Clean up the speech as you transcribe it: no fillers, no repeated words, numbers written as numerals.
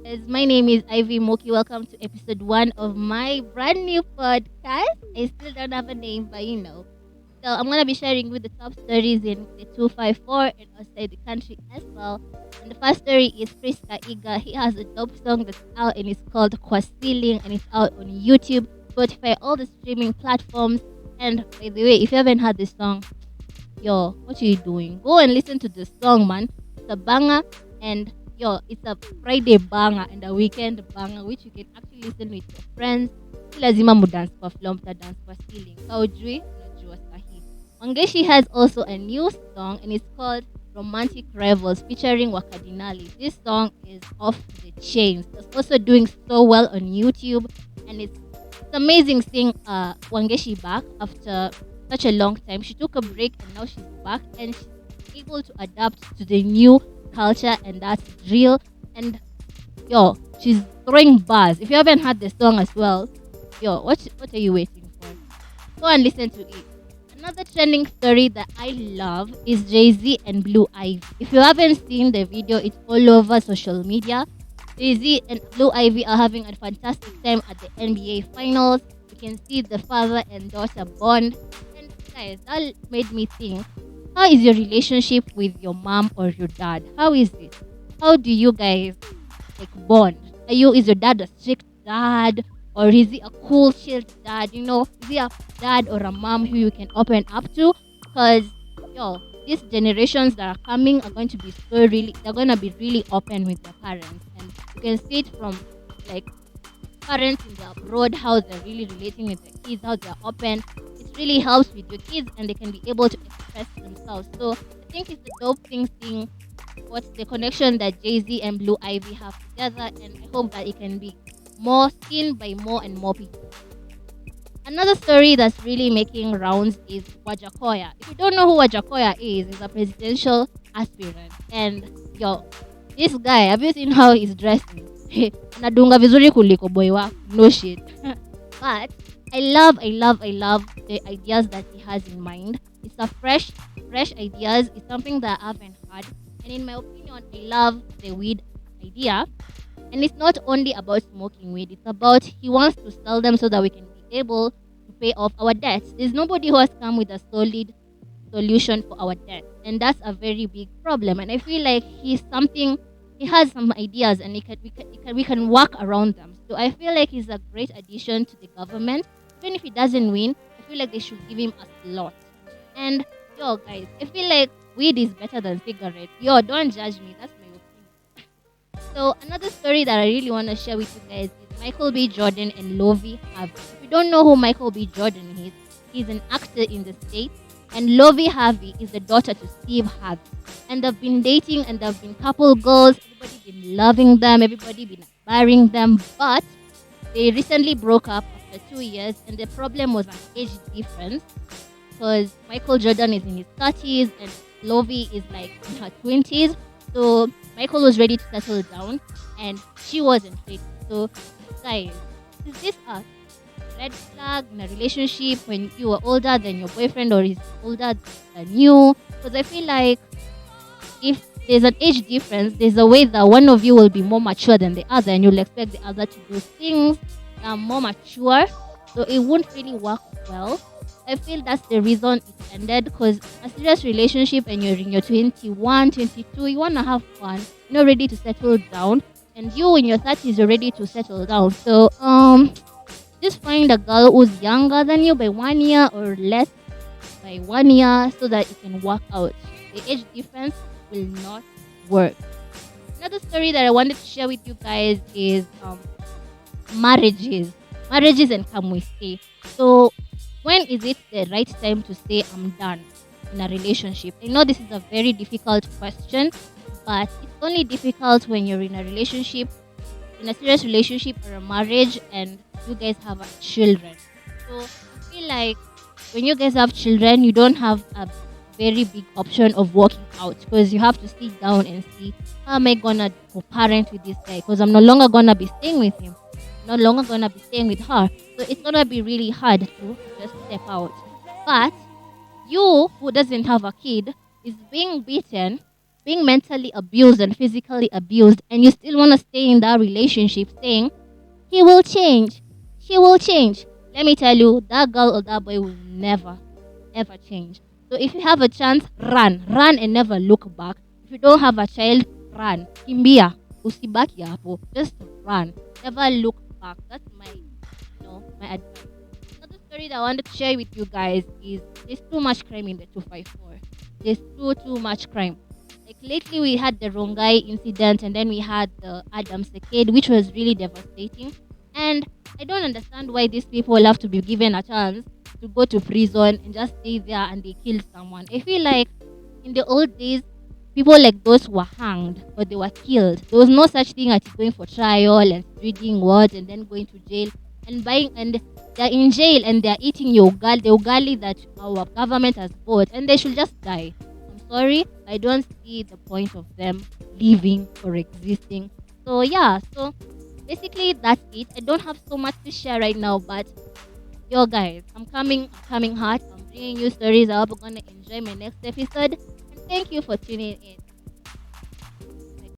guys. My name is Ivy Moki. Welcome to episode 1 of my brand new podcast. I still don't have a name, but you know. So I'm gonna be sharing with the top stories in the 254 and outside the country as well. And the first story is Chris Kaiga. He has a dope song that's out and it's called Kwa Ceiling and it's out on YouTube, Spotify, all the streaming platforms. And by the way, if you haven't heard this song, yo, what are you doing? Go and listen to the song, man. It's a banger, and yo, it's a Friday banger and a weekend banger, which you can actually listen with your friends. Si lazima mu dance kwa floor, mta dance kwa ceiling. Kaujui, unajua sahi. Wangeshi has also a new song and it's called Romantic Rivals featuring Wakadinali. This song is off the chains. It's also doing so well on YouTube, and it's amazing seeing Wangeshi back after such a long time. She took a break and now she's back and she's able to adapt to the new culture, and that's real. And yo, she's throwing bars. If you haven't heard the song as well, yo, what are you waiting for? Go and listen to it. Another trending story that I love is Jay-Z and BlueIvy. If you haven't seen the video, it's all over social media. Jay-Z and BlueIvy are having a fantastic time at the NBA Finals. You can see the father and daughter bond. And guys, that made me think, how is your relationship with your mom or your dad? How is it? How do you guys bond? Is your dad a strict dad? Or is he a cool, chill dad? Is he a dad or a mom who you can open up to? Because, yo, these generations that are coming are going to be they're going to be really open with their parents. And you can see it from, like, parents in the abroad, how they're really relating with their kids, how they're open. It really helps with your kids and they can be able to express themselves. So I think it's a dope thing seeing what's the connection that Jay-Z and BlueIvy have together, and I hope that it can be more seen by more and more people. Another story that's really making rounds is Wajackoyah. If you don't know who Wajackoyah is, he's a presidential aspirant. And yo, this guy, have you seen how he's dressing? Anadunga vizuri kuliko boy wako. No shit. But I love the ideas that he has in mind. It's a fresh ideas. It's something that I haven't had. And in my opinion, I love the weed idea. And it's not only about smoking weed. It's about he wants to sell them so that we can be able to pay off our debts. There's nobody who has come with a solid solution for our debt. And that's a very big problem. And I feel like he has some ideas and we can work around them. So I feel like he's a great addition to the government. Even if he doesn't win, I feel like they should give him a slot. And yo guys, I feel like weed is better than cigarettes. Yo, don't judge me. That's my opinion. So another story that I really want to share with you guys is Michael B. Jordan and Lovie Harvey. If you don't know who Michael B. Jordan is, he's an actor in the States. And Lovie Harvey is the daughter to Steve Harvey. And they've been dating and they've been couple goals. Everybody been loving them. Everybody been admiring them. But they recently broke up after 2 years. And the problem was an age difference. Because Michael Jordan is in his 30s and Lovie is like in her 20s. So Michael was ready to settle down and she wasn't ready. So guys, is this a red flag in a relationship when you are older than your boyfriend or is older than you? Because I feel like if there's an age difference, there's a way that one of you will be more mature than the other and you'll expect the other to do things that are more mature. So it won't really work well. I feel that's the reason it ended, because a serious relationship and you're in your 21, 22, you want to have fun, you're not ready to settle down, and you in your 30s, you're ready to settle down. So just find a girl who's younger than you by 1 year or less by 1 year so that it can work out. The age difference will not work. Another story that I wanted to share with you guys is marriages and come we stay. So when is it the right time to say I'm done in a relationship? I know this is a very difficult question, but it's only difficult when you're in a relationship, in a serious relationship or a marriage, and you guys have children. So I feel like when you guys have children, you don't have a very big option of working out, because you have to sit down and see, how am I gonna co-parent with this guy? Because I'm no longer gonna be staying with him, no longer gonna be staying with her. So it's gonna be really hard to just step out. But you who doesn't have a kid is being beaten being mentally abused and physically abused, and you still want to stay in that relationship saying, he will change, she will change. Let me tell you, that girl or that boy will never, ever change. So if you have a chance, run and never look back. If you don't have a child, run. Kimbia, usibaki hapo. Just run. Never look back. That's my advice. Another story that I wanted to share with you guys is there's too much crime in the 254. There's too much crime. Like lately, we had the Rongai incident, and then we had the Adam Seked, which was really devastating. And I don't understand why these people have to be given a chance to go to prison and just stay there and they kill someone. I feel like in the old days, people like those were hanged or they were killed. There was no such thing as going for trial and reading words and then going to jail and buying, and they're in jail and they're eating the ugali that our government has bought, and they should just die. I'm sorry, I don't see the point of them living or existing. So yeah, so basically that's it. I don't have so much to share right now, but yo guys, I'm coming hard. I'm bringing you stories. I hope you're gonna enjoy my next episode. And thank you for tuning in.